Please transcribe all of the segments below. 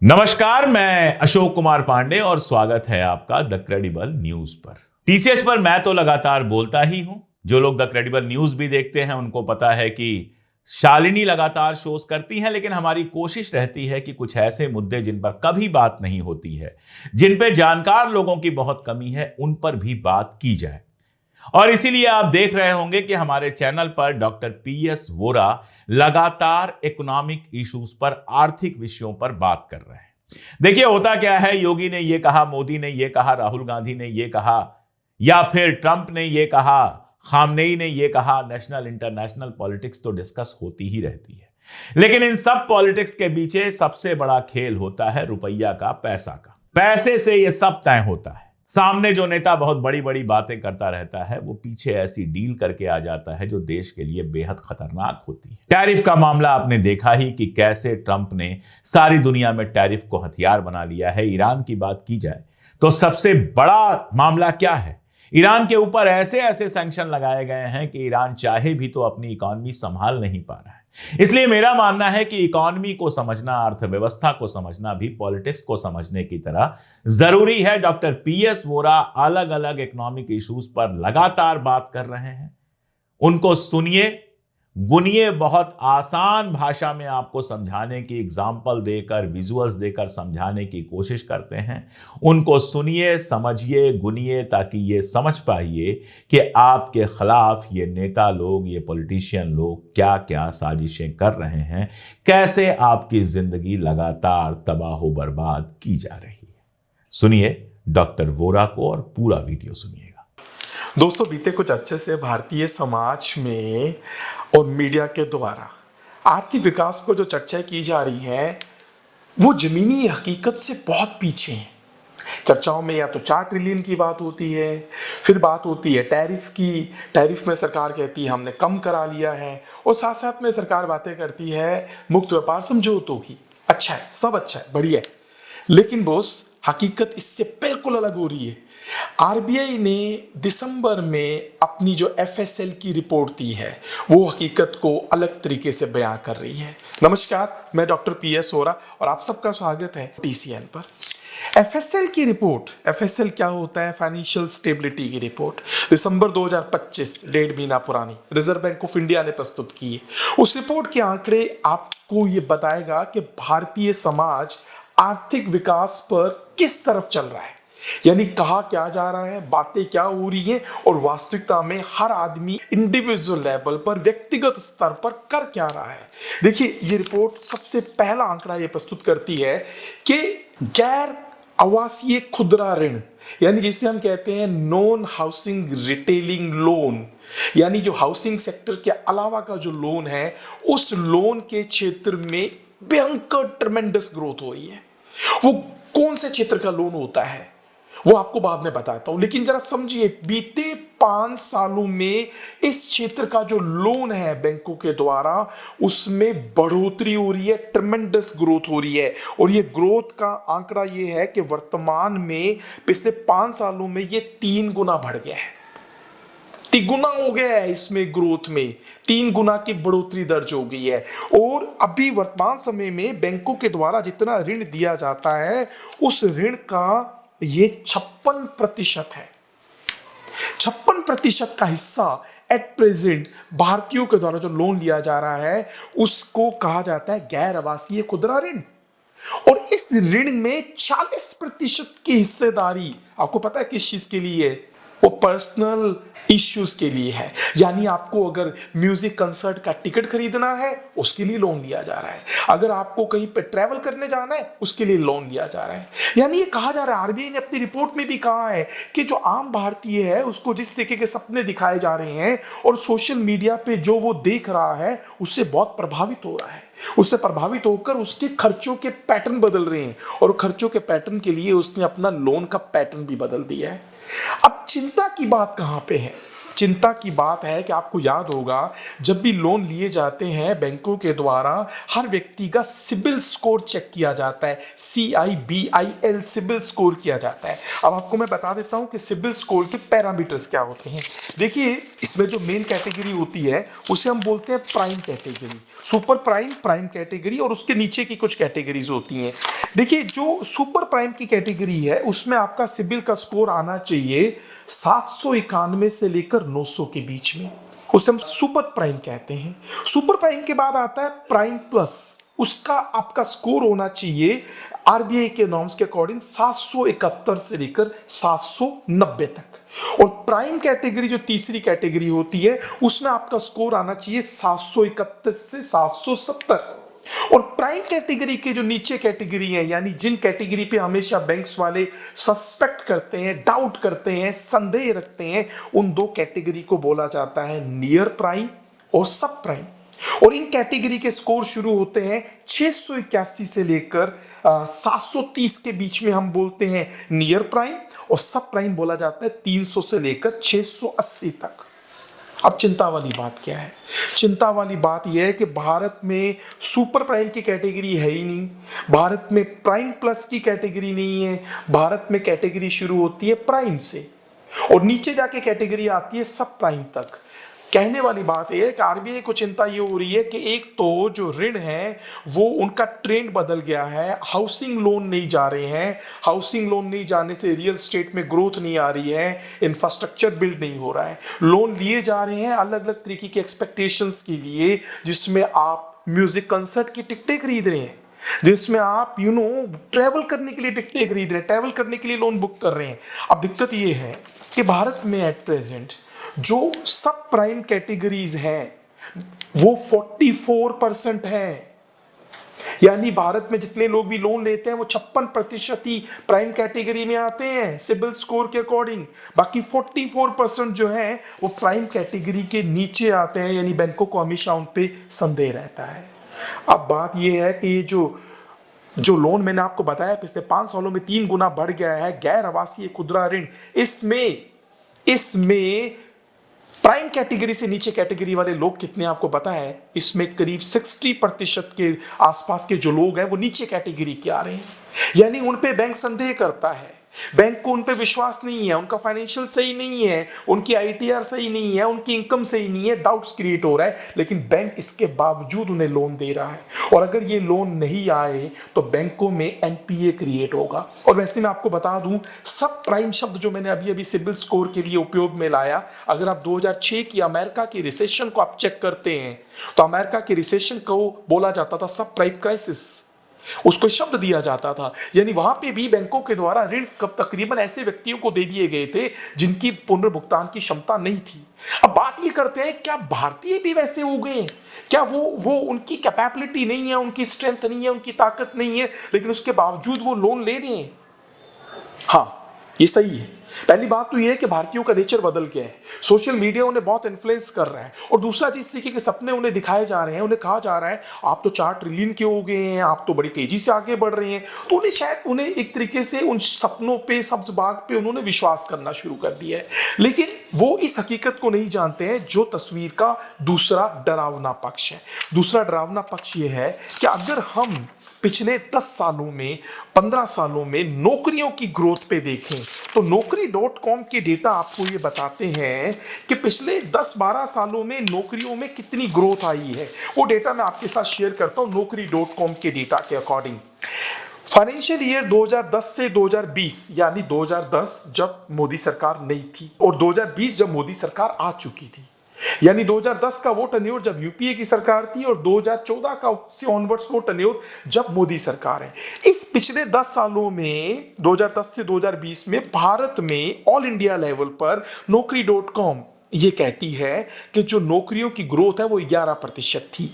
नमस्कार, मैं अशोक कुमार पांडे और स्वागत है आपका द क्रेडिबल न्यूज पर। टीसीएस पर मैं तो लगातार बोलता ही हूं। जो लोग द क्रेडिबल न्यूज भी देखते हैं उनको पता है कि शालिनी लगातार शोज करती हैं, लेकिन हमारी कोशिश रहती है कि कुछ ऐसे मुद्दे जिन पर कभी बात नहीं होती है, जिन पे जानकार लोगों की बहुत कमी है, उन पर भी बात की जाए। और इसीलिए आप देख रहे होंगे कि हमारे चैनल पर डॉक्टर पीएस वोरा लगातार इकोनॉमिक इश्यूज पर, आर्थिक विषयों पर बात कर रहे हैं। देखिए, होता क्या है, योगी ने यह कहा, मोदी ने यह कहा, राहुल गांधी ने यह कहा, या फिर ट्रंप ने यह कहा, खामनेई ने यह कहा, नेशनल इंटरनेशनल पॉलिटिक्स तो डिस्कस होती ही रहती है। लेकिन इन सब पॉलिटिक्स के पीछे सबसे बड़ा खेल होता है रुपया का, पैसा का। पैसे से यह सब तय होता है। सामने जो नेता बहुत बड़ी बड़ी बातें करता रहता है, वो पीछे ऐसी डील करके आ जाता है जो देश के लिए बेहद खतरनाक होती है। टैरिफ का मामला आपने देखा ही कि कैसे ट्रंप ने सारी दुनिया में टैरिफ को हथियार बना लिया है। ईरान की बात की जाए तो सबसे बड़ा मामला क्या है? ईरान के ऊपर ऐसे ऐसे सैंक्शन लगाए गए हैं कि ईरान चाहे भी तो अपनी इकॉनमी संभाल नहीं पा रहा है। इसलिए मेरा मानना है कि इकॉनमी को समझना, अर्थव्यवस्था को समझना भी पॉलिटिक्स को समझने की तरह जरूरी है। डॉक्टर पीएस वोरा अलग अलग इकोनॉमिक इश्यूज पर लगातार बात कर रहे हैं। उनको सुनिए, गुनिए, बहुत आसान भाषा में आपको समझाने की, एग्जाम्पल देकर, विजुअल्स देकर समझाने की कोशिश करते हैं। उनको सुनिए, समझिए, गुनिए, ताकि ये समझ पाइए कि आपके खिलाफ ये नेता लोग, ये पॉलिटिशियन लोग क्या क्या साजिशें कर रहे हैं, कैसे आपकी जिंदगी लगातार तबाह बर्बाद की जा रही है। सुनिए डॉक्टर वोरा को और पूरा वीडियो सुनिएगा। दोस्तों, बीते कुछ अच्छे से भारतीय समाज में और मीडिया के द्वारा आर्थिक विकास को जो चर्चा की जा रही है, वो जमीनी हकीकत से बहुत पीछे है। चर्चाओं में या तो 4 ट्रिलियन की बात होती है, फिर बात होती है टैरिफ की। टैरिफ में सरकार कहती है हमने कम करा लिया है, और साथ साथ में सरकार बातें करती है मुक्त व्यापार समझौतों की। अच्छा है, सब अच्छा है, बढ़िया है, लेकिन बॉस हकीकत इससे बिल्कुल अलग हो रही है। आरबीआई ने दिसंबर में अपनी जो एफएसएल की रिपोर्ट दी है, वो हकीकत को अलग तरीके से बयां कर रही है। नमस्कार, मैं डॉक्टर पीएस वोरा और आप सबका स्वागत है टीसीएन पर। एफएसएल की रिपोर्ट, एफएसएल क्या होता है? फाइनेंशियल स्टेबिलिटी की रिपोर्ट, दिसंबर 2025, 1.5 महीना पुरानी, रिजर्व बैंक ऑफ इंडिया ने प्रस्तुत की है। उस रिपोर्ट के आंकड़े आपको ये बताएगा कि भारतीय समाज आर्थिक विकास पर किस तरफ चल रहा है, यानी कहा क्या जा रहा है, बातें क्या हो रही हैं, और वास्तविकता में हर आदमी इंडिविजुअल लेवल पर, व्यक्तिगत स्तर पर कर क्या रहा है। देखिए, ये रिपोर्ट सबसे पहला आंकड़ा ये प्रस्तुत करती है कि गैर आवासीय खुदरा ऋण, यानी जिसे हम कहते हैं नॉन हाउसिंग रिटेलिंग लोन, यानी जो हाउसिंग सेक्टर के अलावा का जो लोन है, उस लोन के क्षेत्र में भयंकर ट्रेमेंडस ग्रोथ हो रही है। वो कौन से क्षेत्र का लोन होता है वो आपको बाद में बताता हूं, लेकिन जरा समझिए, बीते 5 सालों में इस क्षेत्र का जो लोन है बैंकों के द्वारा, उसमें बढ़ोतरी हो रही है, ट्रेमेंडस ग्रोथ हो रही है। और ये ग्रोथ का आंकड़ा ये है कि वर्तमान में पिछले 5 सालों में ये 3 गुना बढ़ गया है, तिगुना हो गया है। इसमें ग्रोथ में 3 गुना की बढ़ोतरी दर्ज हो गई है। और अभी वर्तमान समय में बैंकों के द्वारा जितना ऋण दिया जाता है, उस ऋण का ये 56% है। 56% का हिस्सा एट प्रेजेंट भारतीयों के द्वारा जो लोन लिया जा रहा है, उसको कहा जाता है गैर आवासीय खुदरा ऋण। और इस ऋण में 40% की हिस्सेदारी आपको पता है किस चीज के लिए है? वो पर्सनल इश्यूज के लिए है। यानी आपको अगर म्यूजिक कंसर्ट का टिकट खरीदना है, उसके लिए लोन लिया जा रहा है। अगर आपको कहीं पे ट्रैवल करने जाना है, उसके लिए लोन लिया जा रहा है। यानी ये कहा जा रहा है, आरबीआई ने अपनी रिपोर्ट में भी कहा है कि जो आम भारतीय है, उसको जिस तरीके के सपने दिखाए जा रहे हैं और सोशल मीडिया पे जो वो देख रहा है, उससे बहुत प्रभावित हो रहा है। उससे प्रभावित होकर उसके खर्चों के पैटर्न बदल रहे हैं, और खर्चों के पैटर्न के लिए उसने अपना लोन का पैटर्न भी बदल दिया है। अब चिंता की बात कहां पे है? चिंता की बात है कि आपको याद होगा जब भी लोन लिए जाते हैं बैंकों के द्वारा हर व्यक्ति का सिबिल स्कोर चेक किया जाता है, CIBIL सिबिल स्कोर किया जाता है। अब आपको मैं बता देता हूं कि सिबिल स्कोर के पैरामीटर्स क्या होते हैं। देखिए इसमें जो मेन कैटेगरी होती है उसे हम बोलते हैं prime category, super prime, prime category और उसके नीचे की कुछ कैटेगरीज होती हैं। देखिए जो सुपर प्राइम की कैटेगरी है उसमें आपका सिबिल का स्कोर आना चाहिए 791 से लेकर 900 के बीच में, उसे हम सुपर प्राइम कहते हैं। सुपर प्राइम के बाद आता है प्राइम प्लस, उसका आपका स्कोर होना चाहिए RBI के नॉर्म्स के अकॉर्डिंग 771 से लेकर 790 तक। और प्राइम कैटेगरी जो तीसरी कैटेगरी होती है उसमें आपका स्कोर आना चाहिए 731 से 770। और प्राइम कैटेगरी के जो नीचे कैटेगरी है, यानी जिन कैटेगरी पे हमेशा बैंक्स वाले सस्पेक्ट करते हैं, डाउट करते हैं, संदेह रखते हैं, उन दो कैटेगरी को बोला जाता है नियर प्राइम और सब प्राइम। और इन कैटेगरी के स्कोर शुरू होते हैं 681 से लेकर 730 के बीच में हम बोलते हैं नियर प्राइम, और सब प्राइम बोला जाता है 300 से लेकर 680 तक। अब चिंता वाली बात क्या है? चिंता वाली बात यह है कि भारत में सुपर प्राइम की कैटेगरी है ही नहीं, भारत में प्राइम प्लस की कैटेगरी नहीं है, भारत में कैटेगरी शुरू होती है प्राइम से और नीचे जाके कैटेगरी आती है सब प्राइम तक। कहने वाली बात यह है कि RBI को चिंता ये हो रही है कि एक तो जो ऋण है वो उनका ट्रेंड बदल गया है, हाउसिंग लोन नहीं जा रहे हैं, हाउसिंग लोन नहीं जाने से रियल स्टेट में ग्रोथ नहीं आ रही है, इंफ्रास्ट्रक्चर बिल्ड नहीं हो रहा है, लोन लिए जा रहे हैं अलग अलग तरीके की एक्सपेक्टेशंस के लिए, जिसमें आप म्यूजिक कंसर्ट की टिकटें खरीद रहे हैं, जिसमें आप ट्रैवल करने के लिए टिकटें खरीद रहे हैं, ट्रैवल करने के लिए लोन बुक कर रहे हैं। अब दिक्कत ये है कि भारत में एट प्रेजेंट जो सब प्राइम कैटेगरीज हैं वो 44% है, यानी भारत में जितने लोग भी लोन लेते हैं वो 56% ही प्राइम कैटेगरी में आते हैं सिबिल स्कोर के अकॉर्डिंग, बाकी 44% जो है वो प्राइम कैटेगरी के नीचे आते हैं, यानी बैंकों को हमेशा उन पे संदेह रहता है। अब बात यह है कि ये जो लोन मैंने आपको बताया पिछले 5 सालों में 3 गुना बढ़ गया है, गैर आवासीय खुदरा ऋण, इसमें प्राइम कैटेगरी से नीचे कैटेगरी वाले लोग कितने आपको पता है? इसमें करीब 60% के आसपास के जो लोग हैं वो नीचे कैटेगरी के आ रहे हैं, यानी उन पे बैंक संदेह करता है, बैंक को उन पे विश्वास नहीं है, उनका फाइनेंशियल सही नहीं है, उनकी ITR सही नहीं है, उनकी इनकम सही नहीं है, डाउट्स क्रिएट हो रहा है, लेकिन बैंक इसके बावजूद उन्हें लोन दे रहा है। और अगर ये लोन नहीं आए तो बैंकों में NPA क्रिएट होगा। और वैसे मैं आपको बता दूं, सब प्राइम शब्द जो मैंने अभी सिबिल स्कोर के लिए उपयोग में लाया, अगर आप 2006 की अमेरिका की रिसेशन को आप चेक करते हैं तो अमेरिका की रिसेशन को बोला जाता था सब प्राइम क्राइसिस, उसको शब्द दिया जाता था, यानी वहां पे भी बैंकों के द्वारा ऋण तकरीबन ऐसे व्यक्तियों को दे दिए गए थे जिनकी पुनर्भुगतान की क्षमता नहीं थी। अब बात ये करते हैं क्या भारतीय भी वैसे हो गए? क्या वो उनकी कैपेबिलिटी नहीं है, उनकी स्ट्रेंथ नहीं है, उनकी ताकत नहीं है, लेकिन उसके बावजूद वो लोन ले रहे हैं? हाँ, ये सही है। पहली बात तो ये है कि भारतीयों का नेचर बदल गया है, सोशल मीडिया उन्हें बहुत इन्फ्लुएंस कर रहा है, और दूसरा चीज देखिए कि सपने उन्हें दिखाए जा रहे हैं, उन्हें कहा जा रहा है आप तो 4 ट्रिलियन के हो गए हैं, आप तो बड़ी तेजी से आगे बढ़ रहे हैं, तो उन्हें एक तरीके से उन सपनों पे, सब्ज बाग पे उन्होंने विश्वास करना शुरू कर दिया है। लेकिन वो इस हकीकत को नहीं जानते हैं जो तस्वीर का दूसरा डरावना पक्ष है। दूसरा डरावना पक्ष ये है कि अगर हम पिछले 10 सालों में, 15 सालों में नौकरियों की ग्रोथ पे देखें तो Naukri.com के डेटा आपको ये बताते हैं कि पिछले 10-12 सालों में नौकरियों में कितनी ग्रोथ आई है। वो डेटा मैं आपके साथ शेयर करता हूं Naukri.com के डेटा के अकॉर्डिंग। फाइनेंशियल ईयर 2010 से 2020, यानी 2010 जब मोदी सरकार नहीं थी और 2020 जब मोदी सरकार आ चुकी थी, यानी 2010 का वो टन्योर जब UPA की सरकार थी और 2014 का से ऑनवर्ड्स वो टन्योर जब मोदी सरकार है। इस पिछले 10 सालों में 2010 से 2020 में भारत में ऑल इंडिया लेवल पर Naukri.com ये कहती है कि जो नौकरियों की ग्रोथ है वो 11% थी।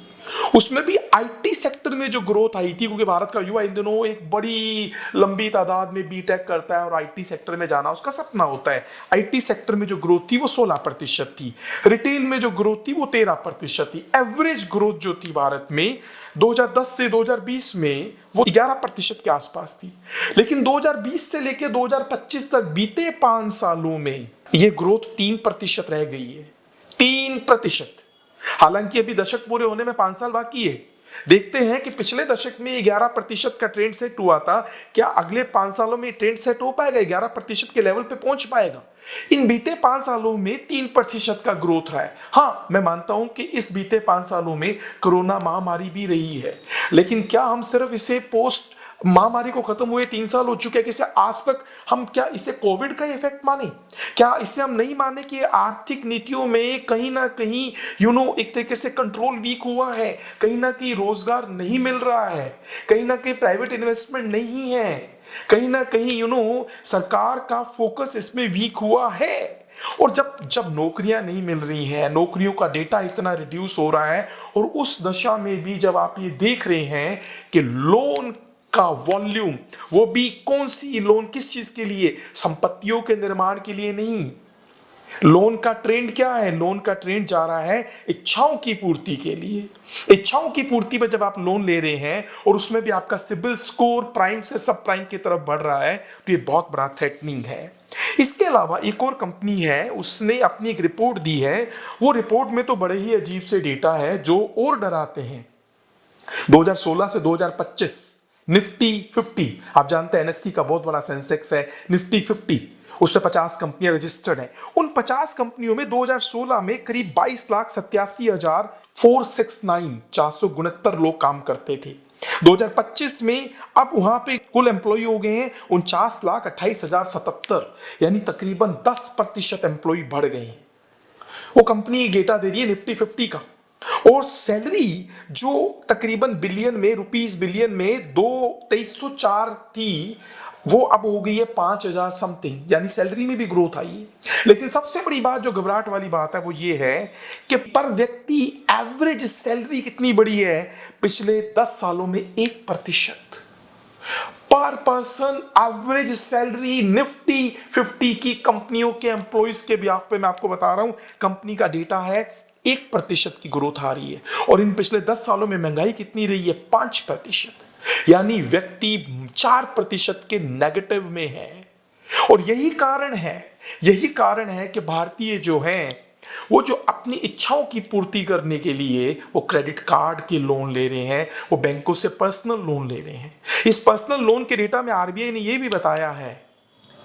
उसमें भी IT सेक्टर में जो ग्रोथ आई थी, क्योंकि भारत का युवा इन दिनों एक बड़ी लंबी तादाद में B.Tech करता है और IT सेक्टर में जाना उसका सपना होता है। IT सेक्टर में जो ग्रोथ थी वो 16% थी, रिटेल में जो ग्रोथ थी वो 13% थी। एवरेज ग्रोथ जो थी भारत में 2010 से 2020 में वो 11% के आसपास थी। लेकिन 2020 से लेकर 2025 तक बीते 5 सालों में ये ग्रोथ 3% रह गई है, 3%। हालांकि अभी दशक पूरे होने में 5 साल बाकी है। देखते हैं कि पिछले दशक में 11% का ट्रेंड सेट हुआ था, क्या अगले 5 सालों में ट्रेंड सेट हो पाएगा, 11% के लेवल पे पहुंच पाएगा। इन बीते 5 सालों में 3% का ग्रोथ रहा है। हाँ, मैं मानता हूं कि इस बीते 5 सालों में कोरोना महामारी भी रही है, लेकिन क्या हम सिर्फ इसे पोस्ट महामारी को खत्म हुए 3 साल हो चुके हैं कि इसे आज तक हम क्या इसे कोविड का इफेक्ट माने? क्या इसे हम नहीं माने कि आर्थिक नीतियों में कहीं ना कहीं एक तरीके से कंट्रोल वीक हुआ है, कहीं ना कहीं रोजगार नहीं मिल रहा है, कहीं ना कहीं प्राइवेट इन्वेस्टमेंट नहीं है, कहीं ना कहीं सरकार का फोकस इसमें वीक हुआ है। और जब नौकरियां नहीं मिल रही हैं, नौकरियों का डेटा इतना रिड्यूस हो रहा है, और उस दशा में भी जब आप ये देख रहे हैं कि लोन का वॉल्यूम, वो भी कौन सी लोन, किस चीज के लिए, संपत्तियों के निर्माण के लिए नहीं। लोन का ट्रेंड क्या है? लोन का ट्रेंड जा रहा है इच्छाओं की पूर्ति के लिए। इच्छाओं की पूर्ति पर जब आप लोन ले रहे हैं और उसमें भी आपका सिबिल स्कोर प्राइम से सब प्राइम की तरफ बढ़ रहा है, तो ये बहुत बड़ा थ्रेटनिंग है। इसके अलावा एक और कंपनी है, उसने अपनी एक रिपोर्ट दी है। वो रिपोर्ट में तो बड़े ही अजीब से डेटा है जो और डराते हैं। 2016 से 2025 निफ्टी 50, आप जानते हैं एनएससी का बहुत बड़ा सेंसेक्स है, निफ्टी 50, उससे 50 कंपनियां रजिस्टर्ड हैं। उन 50 कंपनियों में 2016 में करीब 22,87,469 लोग काम करते थे। 2025 में अब वहां पे कुल एम्प्लॉय हो गए हैं 49,28,077, यानी तकरीबन 10% एम्प्लॉय बढ़ गए हैं। वो कंपनी डेटा दे रही है निफ्टी 50 का। और सैलरी जो तकरीबन रुपीस बिलियन में 2304 थी, वो अब हो गई है 5,000 समथिंग, यानी सैलरी में भी ग्रोथ आई है। लेकिन सबसे बड़ी बात, जो घबराहट वाली बात है, वो ये है कि पर व्यक्ति एवरेज सैलरी कितनी बढ़ी है पिछले 10 सालों में? 1%। पर पर्सन एवरेज सैलरी निफ्टी 50 की कंपनियों के एम्प्लॉइज के ब्याह पे मैं आपको बता रहा हूं, कंपनी का डेटा है 1% की ग्रोथ आ रही है। और इन पिछले 10 सालों में महंगाई कितनी रही है? 5%, यानी व्यक्ति 4% के नेगेटिव में है। और यही कारण है कि भारतीय जो हैं, वो जो अपनी इच्छाओं की पूर्ति करने के लिए वो क्रेडिट कार्ड के लोन ले रहे हैं, वो बैंकों से पर्सनल लोन ले रहे हैं। इस पर्सनल लोन के डेटा में आरबीआई ने ये भी बताया है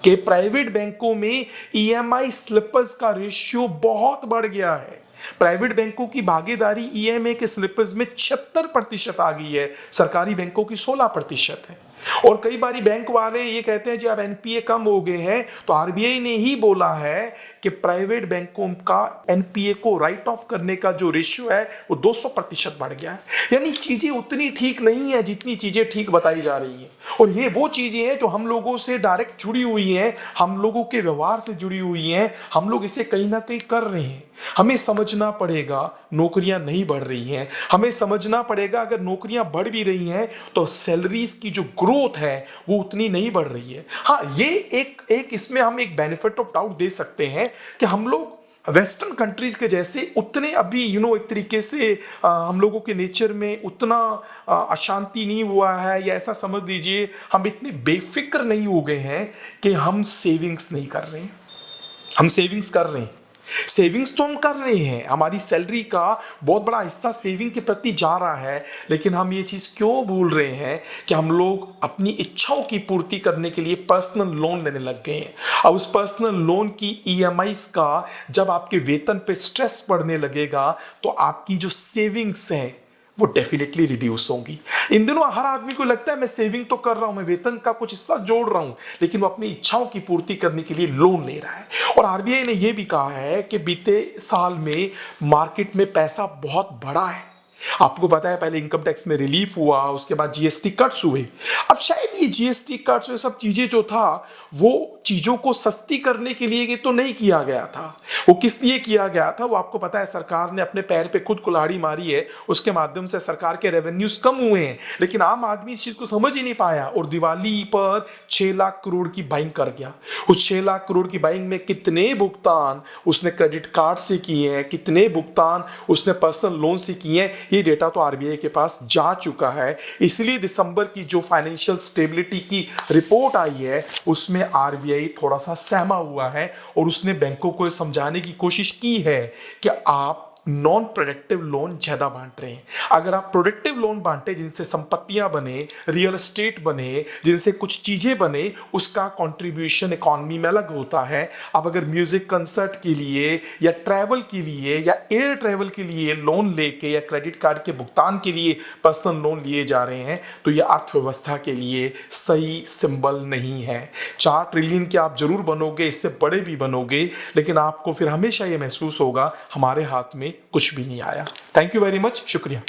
कि प्राइवेट बैंकों में ईएमआई स्लिपर्स का रेशियो बहुत बढ़ गया है। प्राइवेट बैंकों की भागीदारी ईएमआई के स्लिपर्स में 76% आ गई है, सरकारी बैंकों की 16% है। और कई बारी बैंक वाले ये कहते हैं जी अब एनपीए कम हो गए हैं, तो आरबीआई ने ही बोला है कि प्राइवेट बैंकों का एनपीए को राइट ऑफ करने का जो रेशियो है वो 200% बढ़ गया है। यानी चीजें उतनी ठीक नहीं है जितनी चीजें ठीक बताई जा रही हैं। और ये वो चीजें हैं जो हम लोगों से डायरेक्ट जुड़ी हुई हैं, हम लोगों के व्यवहार से जुड़ी हुई हैं, हम लोग इसे कहीं ना कहीं कर रहे हैं। हमें समझना पड़ेगा नौकरियां नहीं बढ़ रही हैं, हमें समझना पड़ेगा अगर नौकरियां बढ़ भी रही हैं तो सैलरीज की जो ग्रोथ है वो उतनी नहीं बढ़ रही है। हाँ, ये एक इसमें हम एक बेनिफिट ऑफ डाउट दे सकते हैं कि हम लोग वेस्टर्न कंट्रीज के जैसे उतने अभी एक तरीके से हम लोगों के नेचर में उतना अशांति नहीं हुआ है, या ऐसा समझ लीजिए हम इतने बेफिक्र नहीं हो गए हैं कि हम सेविंग्स नहीं कर रहे हैं। हम सेविंग्स कर रहे हैं, सेविंग्स तो हम कर रहे हैं, हमारी सैलरी का बहुत बड़ा हिस्सा सेविंग के प्रति जा रहा है। लेकिन हम ये चीज़ क्यों भूल रहे हैं कि हम लोग अपनी इच्छाओं की पूर्ति करने के लिए पर्सनल लोन लेने लग गए हैं। अब उस पर्सनल लोन की ईएमआईज का जब आपके वेतन पे स्ट्रेस पड़ने लगेगा तो आपकी जो सेविंग्स हैं वो डेफिनेटली रिड्यूस होंगी। इन दिनों हर आदमी को लगता है मैं सेविंग तो कर रहा हूं, मैं वेतन का कुछ हिस्सा जोड़ रहा हूं, लेकिन वो अपनी इच्छाओं की पूर्ति करने के लिए लोन ले रहा है। और आरबीआई ने यह भी कहा है कि बीते साल में मार्केट में पैसा बहुत बढ़ा है। आपको पता है पहले इनकम टैक्स में रिलीफ हुआ, उसके बाद जीएसटी कट्स हुए। अब शायद ये जीएसटी कट्स, ये सब चीजें जो था वो चीजों को सस्ती करने के लिए तो नहीं किया गया था। वो किस लिए किया गया था वो आपको पता है, सरकार ने अपने पैर पे खुद कुल्हाड़ी मारी है, उसके माध्यम से सरकार के रेवेन्यूज कम हुए हैं। लेकिन आम आदमी इस चीज को समझ ही नहीं पाया और दिवाली पर 6 लाख करोड़ की बाइंग कर गया। उस 6 लाख करोड़ की बाइंग में कितने भुगतान उसने क्रेडिट कार्ड से किए हैं, कितने भुगतान उसने पर्सनल लोन से किए हैं, ये डेटा तो आरबीआई के पास जा चुका है। इसलिए दिसंबर की जो फाइनेंशियल स्टेबिलिटी की रिपोर्ट आई है उसमें आरबीआई आरबीआई थोड़ा सा सहमा हुआ है और उसने बैंकों को समझाने की कोशिश की है कि आप नॉन प्रोडक्टिव लोन ज्यादा बांट रहे हैं। अगर आप प्रोडक्टिव लोन बांटे जिनसे संपत्तियां बने, रियल एस्टेट बने, जिनसे कुछ चीजें बने, उसका कंट्रीब्यूशन इकॉनमी में अलग होता है। अब अगर म्यूजिक कंसर्ट के लिए या ट्रैवल के लिए या एयर ट्रैवल के लिए लोन लेके या क्रेडिट कार्ड के भुगतान के लिए पर्सनल लोन लिए जा रहे हैं, तो यह अर्थव्यवस्था के लिए सही सिंबल नहीं है। 4 ट्रिलियन के आप जरूर बनोगे, इससे बड़े भी बनोगे, लेकिन आपको फिर हमेशा यह महसूस होगा हमारे हाथ में कुछ भी नहीं आया। थैंक यू वेरी मच, शुक्रिया।